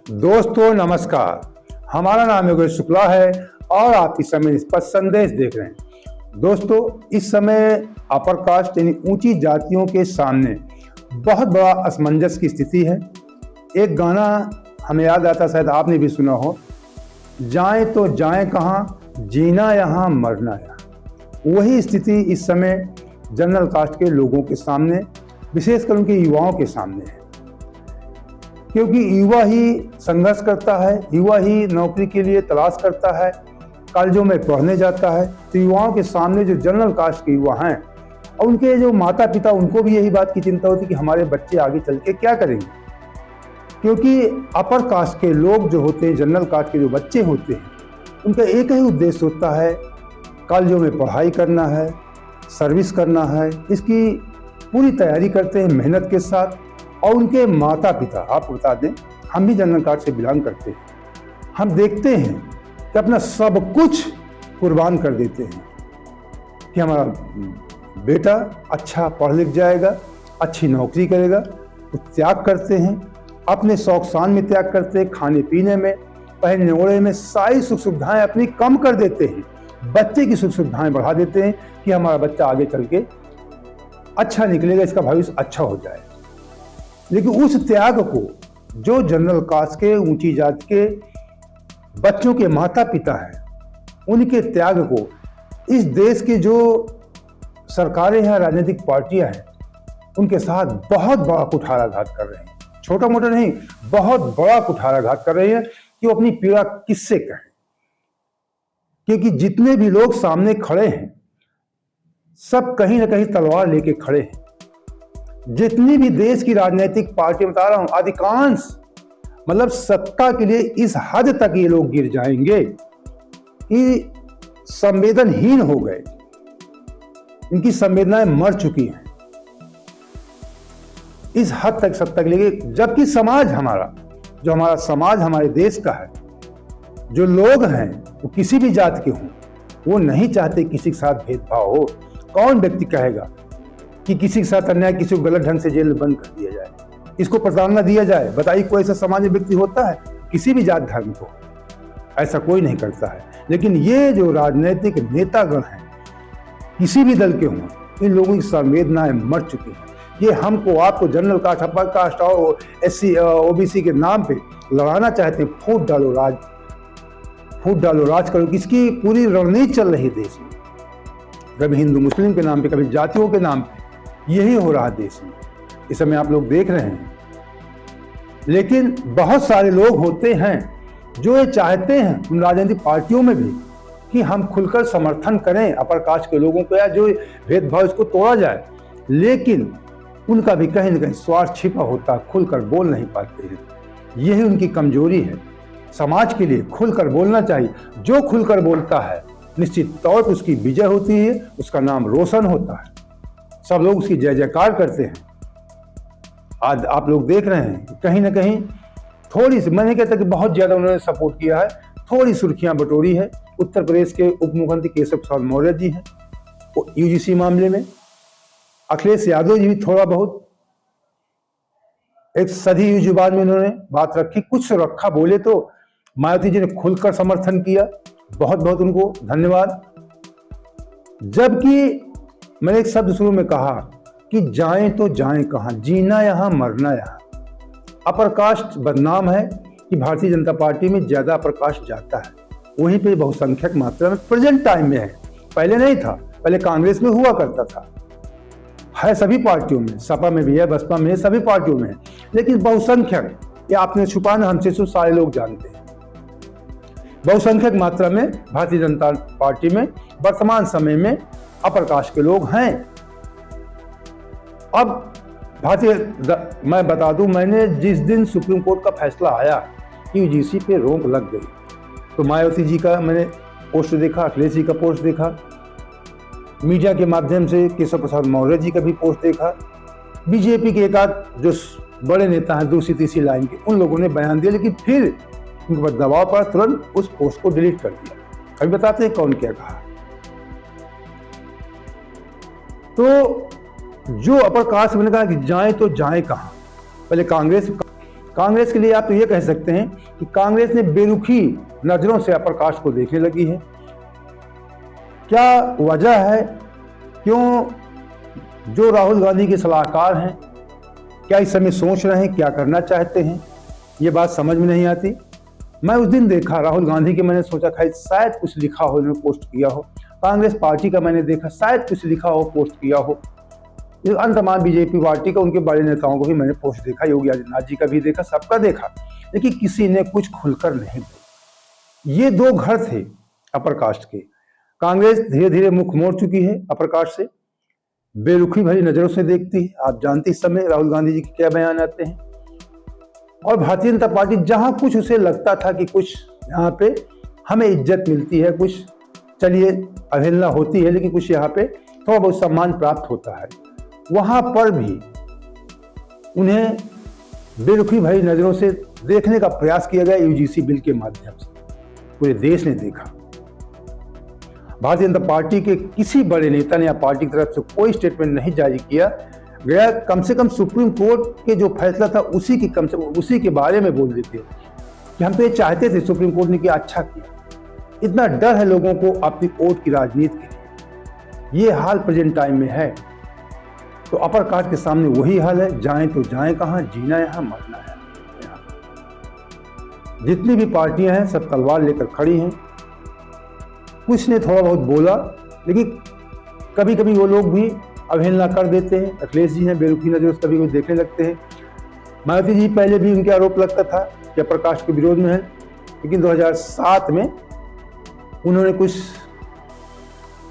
दोस्तों नमस्कार, हमारा नाम योगेश शुक्ला है और आप इस समय स्पष्ट संदेश देख रहे हैं। दोस्तों, इस समय अपर कास्ट यानी ऊंची जातियों के सामने बहुत बड़ा असमंजस की स्थिति है। एक गाना हमें याद आता, शायद आपने भी सुना हो, जाएं तो जाएं कहाँ, जीना यहाँ मरना यहाँ। वही स्थिति इस समय जनरल कास्ट के लोगों के सामने, विशेषकर उनके युवाओं के सामने है, क्योंकि युवा ही संघर्ष करता है, युवा ही नौकरी के लिए तलाश करता है, कॉलेजों में पढ़ने जाता है। तो युवाओं के सामने जो जनरल कास्ट के युवा हैं और उनके जो माता पिता, उनको भी यही बात की चिंता होती है कि हमारे बच्चे आगे चल के क्या करेंगे, क्योंकि अपर कास्ट के लोग जो होते हैं, जनरल कास्ट के जो बच्चे होते हैं, उनका एक ही उद्देश्य होता है, कॉलेजों में पढ़ाई करना है, सर्विस करना है। इसकी पूरी तैयारी करते हैं मेहनत के साथ। और उनके माता पिता, आपको बता दें, हम भी जनरल कास्ट से बिलोंग करते हैं, हम देखते हैं कि अपना सब कुछ कुर्बान कर देते हैं कि हमारा बेटा अच्छा पढ़ लिख जाएगा, अच्छी नौकरी करेगा। तो त्याग करते हैं, अपने शौक शान में त्याग करते हैं, खाने पीने में, पहनने ओढ़ने में, सारी सुख सुविधाएं अपनी कम कर देते हैं, बच्चे की सुख सुविधाएं बढ़ा देते हैं कि हमारा बच्चा आगे चल के अच्छा निकलेगा, इसका भविष्य अच्छा हो जाए। लेकिन उस त्याग को जो जनरल कास्ट के, ऊंची जाति के बच्चों के माता पिता हैं, उनके त्याग को इस देश के जो सरकारें हैं, राजनीतिक पार्टियां हैं, उनके साथ बहुत बड़ा कुठाराघात कर रहे हैं। छोटा मोटा नहीं, बहुत बड़ा कुठाराघात कर रहे हैं कि वो अपनी पीड़ा किससे कहें। क्योंकि जितने भी लोग सामने खड़े हैं, सब कहीं ना कहीं तलवार लेके खड़े हैं। जितनी भी देश की राजनीतिक पार्टी, बता रहा हूं, अधिकांश, मतलब सत्ता के लिए इस हद तक ये लोग गिर जाएंगे कि संवेदनहीन हो गए, इनकी संवेदनाएं मर चुकी हैं, इस हद तक सत्ता के लिए। जबकि समाज हमारा, जो हमारा समाज हमारे देश का है, जो लोग हैं वो किसी भी जाति के हों, वो नहीं चाहते किसी के साथ भेदभाव हो। कौन व्यक्ति कहेगा कि किसी के साथ अन्याय, किसी को गलत ढंग से जेल में बंद कर दिया जाए, इसको प्रताड़ना दिया जाए? बताइए, कोई ऐसा सामान्य व्यक्ति होता है? किसी भी जात धर्म को ऐसा कोई नहीं करता है। लेकिन ये जो राजनीतिक नेतागण हैं, किसी भी दल के हों, इन लोगों की संवेदनाएं मर चुकी हैं। ये हमको, आपको जनरल कास्ट, अपर कास्ट और SC OBC के नाम पे लड़ाना चाहते हैं। फूट डालो राज, फूट डालो राज करो, किसकी पूरी रणनीति चल रही है देश में। कभी हिंदू मुस्लिम के नाम पे, कभी जातियों के नाम पे, यही हो रहा है देश में। इस समय आप लोग देख रहे हैं। लेकिन बहुत सारे लोग होते हैं जो ये चाहते हैं, उन राजनीतिक पार्टियों में भी, कि हम खुलकर समर्थन करें अपर कास्ट के लोगों को, या जो भेदभाव इसको तोड़ा जाए। लेकिन उनका भी कहीं ना कहीं स्वार्थ छिपा होता, खुलकर बोल नहीं पाते हैं। यही उनकी कमजोरी है। समाज के लिए खुलकर बोलना चाहिए। जो खुलकर बोलता है, निश्चित तौर पर उसकी विजय होती है, उसका नाम रोशन होता है, सब लोग उसकी जय जयकार करते हैं। आज आप लोग देख रहे हैं कहीं ना कहीं थोड़ी सी, मैं नहीं कहता कि बहुत ज्यादा उन्होंने सपोर्ट किया है, थोड़ी सुर्खियां बटोरी है। उत्तर प्रदेश के उप मुख्यमंत्री केशव प्रसाद मौर्य जी हैं, वो UGC मामले में, अखिलेश यादव जी भी थोड़ा बहुत एक सदी हुई जुबान में उन्होंने बात रखी, कुछ रखा बोले तो मायावती जी ने खुलकर समर्थन किया, बहुत बहुत उनको धन्यवाद। जबकि मैंने एक शब्द शुरू में कहा कि जाएं तो जाएं कहां, जीना यहां मरना यहां। अपर कास्ट बदनाम है कि भारतीय जनता पार्टी में ज्यादा अपर कास्ट जाता है, वहीं पे बहुसंख्यक मात्रा में प्रेजेंट टाइम में है। पहले नहीं था, पहले कांग्रेस में हुआ करता था, है सभी पार्टियों में, सपा में भी है, बसपा में है, सभी पार्टियों में है। लेकिन बहुसंख्यक, ये आपने छुपाना, हमसे तो सारे लोग जानते हैं, बहुसंख्यक मात्रा में भारतीय जनता पार्टी में वर्तमान समय में अपर कास्ट के लोग हैं। अब मैं बता दूं, मैंने जिस दिन सुप्रीम कोर्ट का फैसला आया कि UGC पे रोक लग गई, तो मायावती जी का मैंने पोस्ट देखा, अखिलेश जी का पोस्ट देखा, मीडिया के माध्यम से केशव प्रसाद मौर्य जी का भी पोस्ट देखा, BJP के एक आध जो बड़े नेता हैं दूसरी तीसरी लाइन के, उन लोगों ने बयान दिया। लेकिन फिर उनके ऊपर दबाव पड़ा, तुरंत उस पोस्ट को डिलीट कर दिया। अभी बताते हैं कौन क्या कहा। तो जो अपर कास्ट मैंने कहा कि जाएं तो जाएं कहां, पहले कांग्रेस कांग्रेस के लिए आप तो ये कह सकते हैं कि कांग्रेस ने बेरुखी नजरों से अपर कास्ट को देखने लगी है। क्या वजह है, क्यों जो राहुल गांधी के सलाहकार हैं क्या इस समय सोच रहे हैं, क्या करना चाहते हैं, ये बात समझ में नहीं आती। मैं उस दिन देखा राहुल गांधी के, मैंने सोचा शायद कुछ लिखा हो, उन्होंने पोस्ट किया हो। कांग्रेस पार्टी का मैंने देखा शायद कुछ लिखा हो, पोस्ट किया हो। अन्य तमाम बीजेपी पार्टी का, उनके बड़े नेताओं को भी मैंने पोस्ट देखा, योगी आदित्यनाथ जी का भी देखा, सबका देखा, लेकिन किसी ने कुछ खुलकर नहीं बोला। ये दो घर थे अपर कास्ट के। कांग्रेस धीरे धीरे मुख मोड़ चुकी है अपर कास्ट से, बेरुखी भरी नजरों से देखती है। आप जानते इस समय राहुल गांधी जी के क्या बयान आते हैं। और भारतीय जनता पार्टी जहां कुछ उसे लगता था कि कुछ यहाँ पे हमें इज्जत मिलती है, कुछ चलिए अवहेलना होती है, लेकिन कुछ यहाँ पे थोड़ा बहुत सम्मान प्राप्त होता है, वहां पर भी उन्हें बेरुखी भरी नजरों से देखने का प्रयास किया गया यूजीसी बिल के माध्यम से। पूरे देश ने देखा। भारतीय जनता पार्टी के किसी बड़े नेता ने या पार्टी की तरफ से कोई स्टेटमेंट नहीं जारी किया गया। कम से कम सुप्रीम कोर्ट के जो फैसला था उसी के बारे में बोल देते कि हम तो ये चाहते थे, सुप्रीम कोर्ट ने किया, अच्छा किया। इतना डर है लोगों को अपनी वोट की राजनीति के लिए। ये हाल प्रेजेंट टाइम में है। तो अपर कास्ट के सामने वही हाल है। जाएं तो जाएं कहां, जीना यहां, मरना है यहां। जितनी भी पार्टियां हैं सब तलवार लेकर खड़ी हैं। कुछ ने थोड़ा बहुत बोला, लेकिन कभी कभी वो लोग भी अवहेलना कर देते हैं। अखिलेश जी हैं, बेरुखी नजरों से कभी देखने लगते हैं। मायावती जी पहले भी उनके आरोप लगता था कि अपर कास्ट के विरोध में है, लेकिन 2007 में उन्होंने कुछ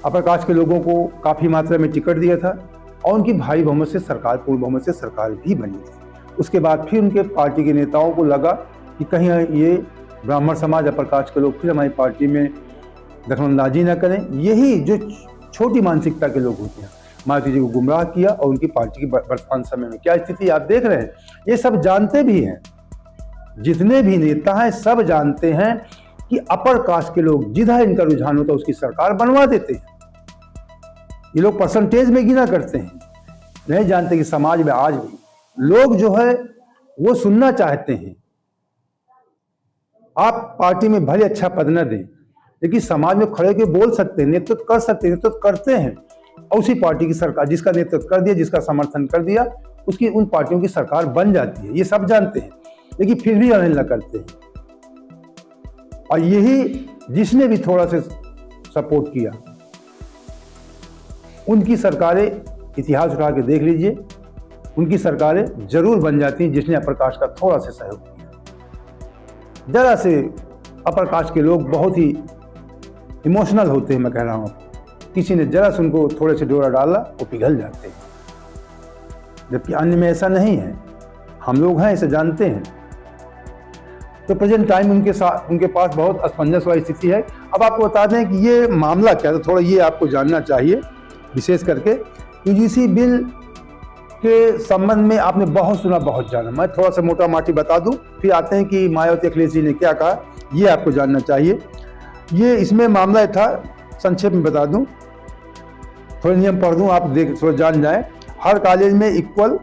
अपर कास्ट के लोगों को काफ़ी मात्रा में टिकट दिया था और उनकी भारी बहुमत से सरकार, पूर्ण बहुमत से सरकार भी बनी थी। उसके बाद फिर उनके पार्टी के नेताओं को लगा कि कहीं ये ब्राह्मण समाज, अपर कास्ट के लोग फिर हमारी पार्टी में दखलंदाजी न करें। यही जो छोटी मानसिकता के लोग होते हैं, मायावती जी को गुमराह किया और उनकी पार्टी की वर्तमान समय में क्या स्थिति आप देख रहे हैं। ये सब जानते भी हैं, जितने भी नेता हैं सब जानते हैं कि अपर कास्ट के लोग जिधर इनका रुझान होता है उसकी सरकार बनवा देते हैं। ये लोग परसेंटेज में गिना करते हैं, नहीं जानते कि समाज में आज भी लोग जो है वो सुनना चाहते हैं। आप पार्टी में भले अच्छा पद न दें, लेकिन समाज में खड़े के बोल सकते हैं, नेतृत्व कर सकते हैं, नेतृत्व करते हैं। और उसी पार्टी की सरकार, जिसका नेतृत्व कर दिया, जिसका समर्थन कर दिया, उसकी उन पार्टियों की सरकार बन जाती है। ये सब जानते हैं, लेकिन फिर भी अवहेलना करते हैं। और यही जिसने भी थोड़ा सा सपोर्ट किया, उनकी सरकारें, इतिहास उठा के देख लीजिए, उनकी सरकारें जरूर बन जाती हैं जिसने अपर कास्ट का थोड़ा सा सहयोग किया। जरा से अपर कास्ट के लोग बहुत ही इमोशनल होते हैं, मैं कह रहा हूँ। किसी ने जरा से उनको थोड़े से डोरा डाला, वो पिघल जाते हैं, जबकि अन्य में ऐसा नहीं है। हम लोग हैं, इसे जानते हैं। तो प्रेजेंट टाइम उनके पास बहुत असमंजस वाली स्थिति है। अब आपको बता दें कि ये मामला क्या था, थोड़ा ये आपको जानना चाहिए। विशेष करके यूजीसी बिल के संबंध में आपने बहुत सुना, बहुत जाना। मैं थोड़ा सा मोटा माटी बता दूं, फिर आते हैं कि मायावती अखिलेश जी ने क्या कहा, ये आपको जानना चाहिए। ये इसमें मामला था, संक्षेप में बता दूं, थोड़े नियम पढ़ दूं, आप देख थोड़ा जान जाए। हर कॉलेज में इक्वल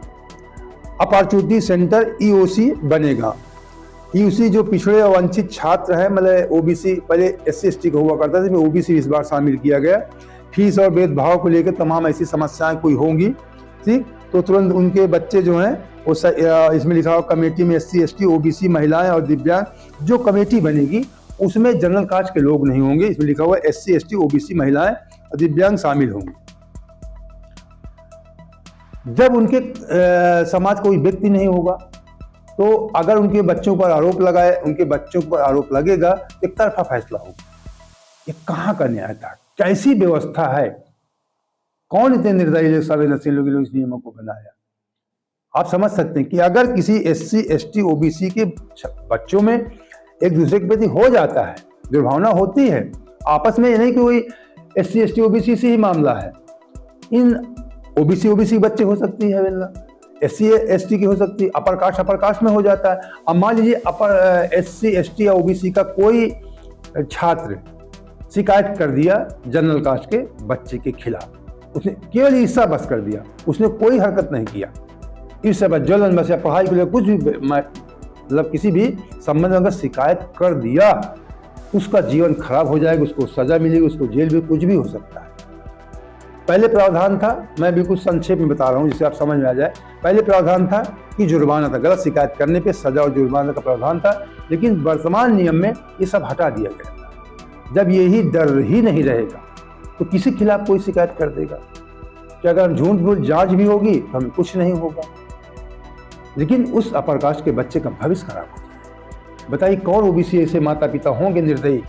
अपॉर्चुनिटी सेंटर ईओसी बनेगा। ईओसी जो पिछड़े और वंचित छात्र हैं, मतलब ओबीसी, पहले SC ST को हुआ करता था, इसमें ओबीसी इस बार शामिल किया गया। फीस और भेदभाव को लेकर तमाम ऐसी समस्याएं कोई होंगी, ठीक, तो तुरंत उनके बच्चे जो हैं वो इसमें लिखा हुआ कमेटी में SC ST OBC महिलाएं और दिव्यांग जो कमेटी बनेगी उसमें जनरल कास्ट के लोग नहीं होंगे। इसमें लिखा हुआ SC ST OBC महिलाएं और दिव्यांग शामिल होंगे। जब उनके समाज कोई व्यक्ति नहीं होगा तो अगर उनके बच्चों पर आरोप लगाए, उनके बच्चों पर आरोप लगेगा, एक तरफा फैसला होगा। ये कहाँ का न्याय था, कैसी व्यवस्था है, कौन इतने निर्दयी संवेदनशील लोग इस नियमों को बनाया। आप समझ सकते हैं कि अगर किसी SC ST OBC के बच्चों में एक दूसरे के प्रति हो जाता है, दुर्भावना होती है आपस में, नहीं कि कोई SC ST OBC से ही मामला है। इन OBC बच्चे हो सकती है अवहेलना, SC ST की हो सकती है, अपर कास्ट में हो जाता है। अब मान लीजिए अपर SC ST या OBC का कोई छात्र शिकायत कर दिया जनरल कास्ट के बच्चे के खिलाफ, उसने केवल ईर्ष्या बस कर दिया, उसने कोई हरकत नहीं किया, ईर्ष्या बस, जलन बस, या पढ़ाई के लिए कुछ भी मतलब किसी भी संबंध में अगर शिकायत कर दिया, उसका जीवन खराब हो जाएगा, उसको सजा मिलेगी, उसको जेल भी, कुछ भी हो सकता है। पहले प्रावधान था, मैं बिल्कुल संक्षेप में बता रहा हूँ जिससे आप समझ में आ जाए। पहले प्रावधान था कि जुर्माना था, गलत शिकायत करने पे सजा और जुर्माना का प्रावधान था, लेकिन वर्तमान नियम में ये सब हटा दिया गया। जब यही डर ही नहीं रहेगा तो किसी के खिलाफ कोई शिकायत कर देगा कि अगर झूठ मूठ जांच भी होगी तो हमें कुछ नहीं होगा, लेकिन उस अपर कास्ट के बच्चे का भविष्य खराब हो जाएगा। बताइए कौन ओबीसी ऐसे माता पिता होंगे निर्दयी,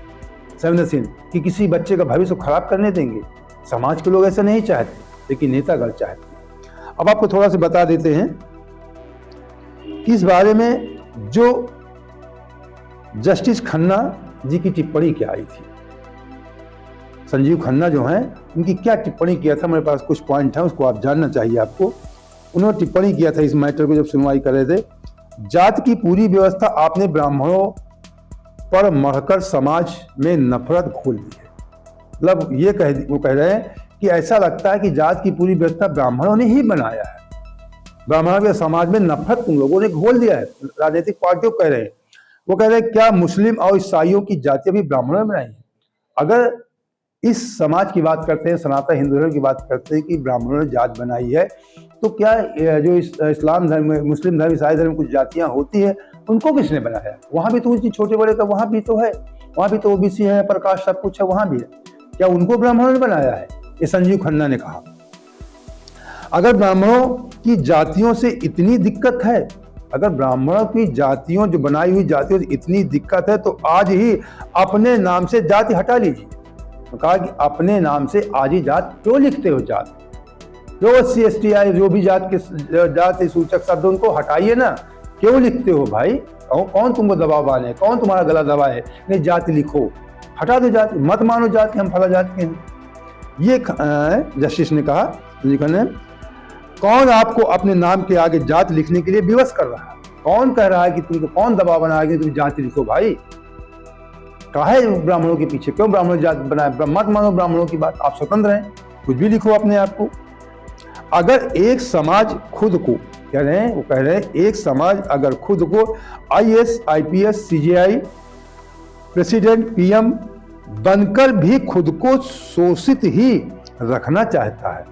संवेदनशील कि किसी बच्चे का भविष्य खराब करने देंगे? समाज के लोग ऐसा नहीं चाहते, लेकिन नेतागण चाहते हैं। अब आपको थोड़ा सा बता देते हैं कि इस बारे में जो जस्टिस खन्ना जी की टिप्पणी क्या आई थी। संजीव खन्ना जो हैं, उनकी क्या टिप्पणी किया था, मेरे पास कुछ पॉइंट है, उसको आप जानना चाहिए आपको। उन्होंने टिप्पणी किया था इस मैटर को जब सुनवाई कर रहे थे। जात की पूरी व्यवस्था आपने ब्राह्मणों पर मढ़कर समाज में नफरत घोल दी है। मतलब ये वो कह रहे हैं कि ऐसा लगता है कि जात की पूरी व्यवस्था ब्राह्मणों ने ही बनाया है, ब्राह्मणों के समाज में नफरत तुम लोगों ने घोल दिया है। राजनीतिक पार्टियों कह रहे हैं, वो कह रहे हैं क्या मुस्लिम और ईसाइयों की जातियां भी ब्राह्मणों ने बनाई है? अगर इस समाज की बात करते हैं, सनातन हिंदू धर्म की बात करते हैं कि ब्राह्मणों ने जात बनाई है, तो क्या जो इस्लाम धर्म, मुस्लिम धर्म, ईसाई धर्म कुछ जातियां होती है, उनको किसने बनाया? वहां भी तो छोटे बड़े का वहां भी तो है, वहां भी तो ओबीसी है, प्रकाश सब कुछ है, वहां भी है। क्या उनको ब्राह्मणों ने बनाया है? ये संजीव खन्ना ने कहा। अगर ब्राह्मणों की जातियों से इतनी दिक्कत है, अगर ब्राह्मणों की जातियों जो बनाई हुई जातियों से इतनी दिक्कत है, तो आज ही अपने नाम से जाति हटा लीजिए। तो कहा कि अपने नाम से आज ही जात क्यों लिखते हो? जात जो SC ST आए, जो भी जाति सूचक शब्द, उनको हटाइए ना, क्यों लिखते हो भाई? कौन तुमको दबाव बांधे, कौन तुम्हारा गला दबाए? नहीं, जाति लिखो, हटा दो जाति, मत मानो जाति हम फला जाति के हैं। ये जस्टिस ने कहा, कौन आपको अपने नाम के आगे जात लिखने के लिए विवश कर रहा है? कौन कह रहा है कि तुमको कौन दबाव बनाया कि तुम जाति लिखो? भाई काहे ब्राह्मणों के पीछे, क्यों ब्राह्मणों जात बनाए? मत मानो ब्राह्मणों की बात, आप स्वतंत्र हैं, कुछ भी लिखो अपने आप को। अगर एक समाज खुद को कह रहे हैं, वो कह रहे हैं एक समाज अगर खुद को IAS IPS CJI president PM बनकर भी खुद को शोषित ही रखना चाहता है।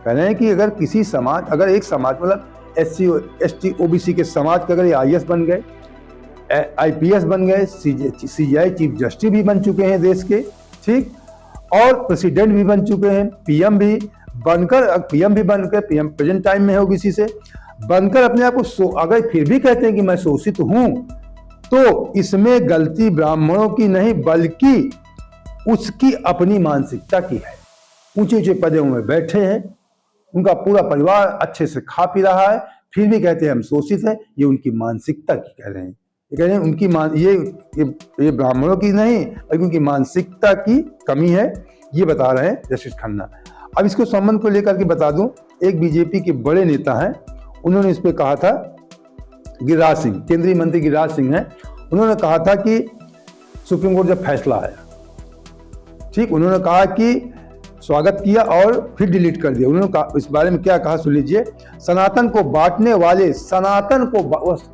कह रहे हैं कि अगर किसी समाज, अगर एक समाज मतलब SC ST OBC के समाज के अगर ये IAS बन गए, IPS बन गए, CJI चीफ जस्टिस भी बन चुके हैं देश के, ठीक, और प्रेसिडेंट भी बन चुके हैं, PM भी बनकर, PM भी बनकर, PM प्रेजेंट टाइम में है OBC से बनकर अपने आप को अगर फिर भी कहते हैं कि मैं शोषित हूं, तो इसमें गलती ब्राह्मणों की नहीं बल्कि उसकी अपनी मानसिकता की है। ऊंचे ऊंचे पदों में बैठे हैं, उनका पूरा परिवार अच्छे से खा पी रहा है, फिर भी कहते हैं हम शोषित हैं। ये उनकी मानसिकता की कह रहे हैं, ये कह रहे हैं उनकी ये ब्राह्मणों की नहीं बल्कि उनकी मानसिकता की कमी है, ये बता रहे हैं जस्टिस खन्ना। अब इसको संबंध को लेकर के बता दूं, एक बीजेपी के बड़े नेता हैं, उन्होंने इस पे कहा था, गिरिराज सिंह, केंद्रीय मंत्री गिरिराज सिंह हैं, उन्होंने कहा था कि सुप्रीम कोर्ट जब फैसला आया, ठीक, उन्होंने कहा कि स्वागत किया और फिर डिलीट कर दिया। उन्होंने कहा, इस बारे में क्या कहा सुन लीजिए। सनातन को बांटने वाले, सनातन को,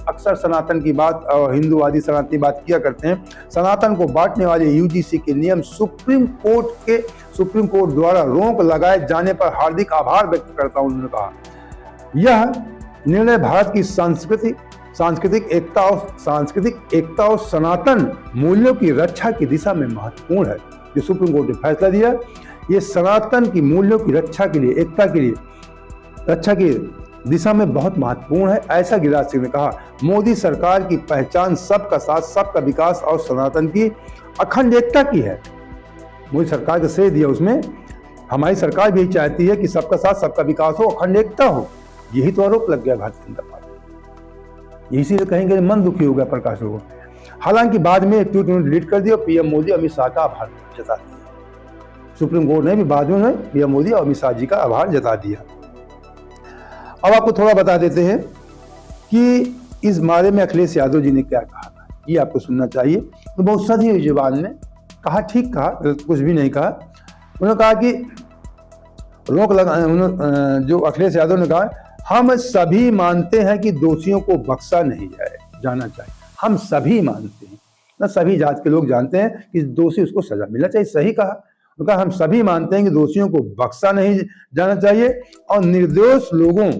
अक्सर सनातन की बात और हिंदूवादी सनातन की बात किया करते हैं, सनातन को बांटने वाले UGC के नियम सुप्रीम कोर्ट द्वारा रोक लगाए जाने पर हार्दिक आभार व्यक्त करता हूं। उन्होंने कहा यह निर्णय भारत की सांस्कृतिक एकता और सनातन मूल्यों की रक्षा की दिशा में महत्वपूर्ण है। जो सुप्रीम कोर्ट ने फैसला दिया, ये सनातन की मूल्यों की रक्षा के लिए, एकता के लिए, रक्षा की दिशा में बहुत महत्वपूर्ण है, ऐसा गिरिराज सिंह ने कहा। मोदी सरकार की पहचान सबका साथ, सबका विकास और सनातन की अखंड एकता की है। मोदी सरकार का श्रेय दिया उसमें। हमारी सरकार भी चाहती है कि सबका साथ, सबका विकास हो, अखंड एकता हो। यही तो आरोप लग गया भारतीय जनता पार्टी, इसीलिए कहेंगे मन दुखी हो गया प्रकाश को। हालांकि बाद में ट्वीट उन्होंने डिलीट कर दिया, PM मोदी अमित शाह का आभार जता दिया। सुप्रीम कोर्ट ने भी बाद में PM मोदी और अमित शाह जी का आभार जता दिया। अब आपको थोड़ा बता देते हैं कि इस बारे में अखिलेश यादव जी ने क्या कहा था, ये आपको सुनना चाहिए। तो बहुत सही जुबान में कहा, ठीक कहा, कुछ भी नहीं कहा। उन्होंने कहा कि रोक लगा, जो अखिलेश यादव ने कहा, हम सभी मानते हैं कि दोषियों को बख्शा नहीं जाना चाहिए। हम सभी मानते हैं, ना सभी जात के लोग जानते हैं कि दोषी उसको सजा मिलना चाहिए। सही कहा, उनका हम सभी मानते हैं कि दोषियों को बख्शा नहीं जाना चाहिए और निर्दोष लोगों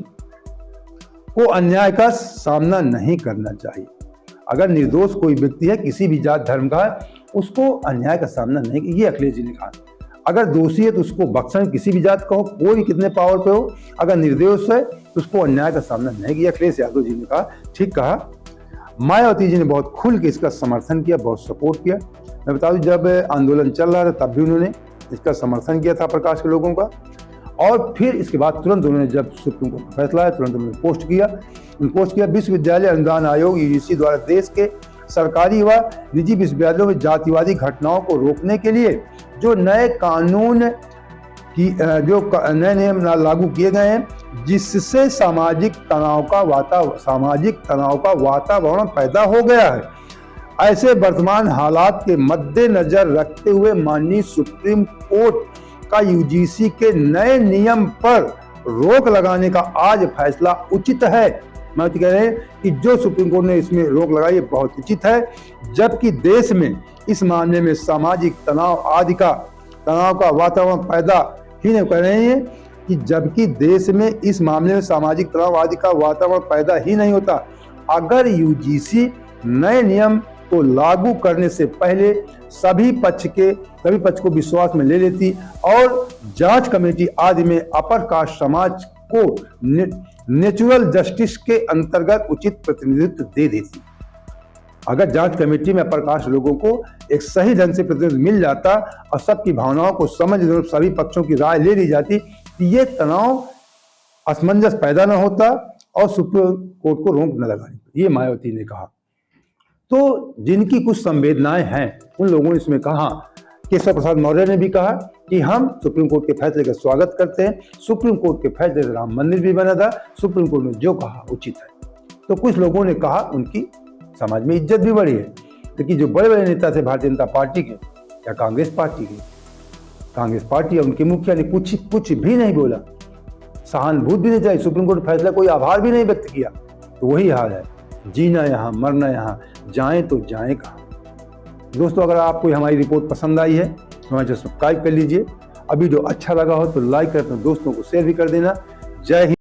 को अन्याय का सामना नहीं करना चाहिए। अगर निर्दोष कोई व्यक्ति है, किसी भी जात धर्म का है, उसको अन्याय का सामना नहीं, ये अखिलेश जी ने कहा। अगर दोषी है तो उसको बख्शा, किसी भी जात का हो, कोई भी कितने पावर पे हो, अगर निर्दोष है तो उसको अन्याय का सामना नहीं किया। अखिलेश यादव जी ने कहा, ठीक कहा। मायावती जी ने बहुत खुल के इसका समर्थन किया, बहुत सपोर्ट किया। मैं बता दूं, जब आंदोलन चल रहा था तब भी उन्होंने इसका समर्थन किया था प्रकाश के लोगों का। और फिर इसके बाद तुरंत उन्होंने, जब सुप्रीम कोर्ट का फैसला है, तुरंत उन्होंने पोस्ट किया विश्वविद्यालय अनुदान आयोग यूजीसी द्वारा देश के सरकारी व निजी विश्वविद्यालयों में जातिवादी घटनाओं को रोकने के लिए जो नए कानून की जो नए नियम लागू किए गए हैं, जिससे सामाजिक तनाव का वातावरण पैदा हो गया है। ऐसे वर्तमान हालात के मद्देनजर रखते हुए माननीय सुप्रीम कोर्ट का यूजीसी के नए नियम पर रोक लगाने का आज फैसला उचित है। मैं तो कह रहे हैं कि जो सुप्रीम कोर्ट ने इसमें रोक लगाई है बहुत उचित है, जबकि देश में इस मामले में सामाजिक तनाव का वातावरण पैदा ही नहीं कर रहे हैं कि जबकि देश में इस मामले में सामाजिक तनाव आदि का वातावरण पैदा ही नहीं होता। अगर यूजीसी नए नियम को लागू करने से पहले सभी पक्ष को विश्वास में ले लेती और जांच कमेटी आदि में अपर कास्ट समाज को नेचुरल जस्टिस के अंतर्गत उचित प्रतिनिधित्व दे देती। अगर जांच कमेटी में अपर कास्ट लोगों को एक सही ढंग से प्रतिनिधित्व मिल जाता और सबकी भावनाओं को समझ सभी पक्षों की राय ले ली जाती, ये तनाव असमंजस पैदा न होता और सुप्रीम कोर्ट को रोक न लगानी। ये मायावती ने कहा। तो जिनकी कुछ संवेदनाएं हैं उन लोगों ने इसमें कहा, केशव प्रसाद मौर्य ने भी कहा कि हम सुप्रीम कोर्ट के फैसले का स्वागत करते हैं। सुप्रीम कोर्ट के फैसले से राम मंदिर भी बना था, सुप्रीम कोर्ट ने जो कहा उचित है। तो कुछ लोगों ने कहा उनकी समाज में इज्जत भी बढ़ी है, लेकिन जो बड़े बड़े नेता थे भारतीय जनता पार्टी के या कांग्रेस पार्टी या उनके मुखिया ने कुछ भी नहीं बोला, सहानुभूति भी नहीं चाहिए, सुप्रीम कोर्ट फैसला कोई आभार भी नहीं व्यक्त किया। तो वही हाल है, जीना यहाँ मरना यहाँ, जाएं तो जाएं कहाँ। दोस्तों, अगर आपको हमारी रिपोर्ट पसंद आई है तो हमारे सब्सक्राइब कर लीजिए। अभी जो अच्छा लगा हो तो लाइक कर, अपने दोस्तों को शेयर भी कर देना। जय हिंद।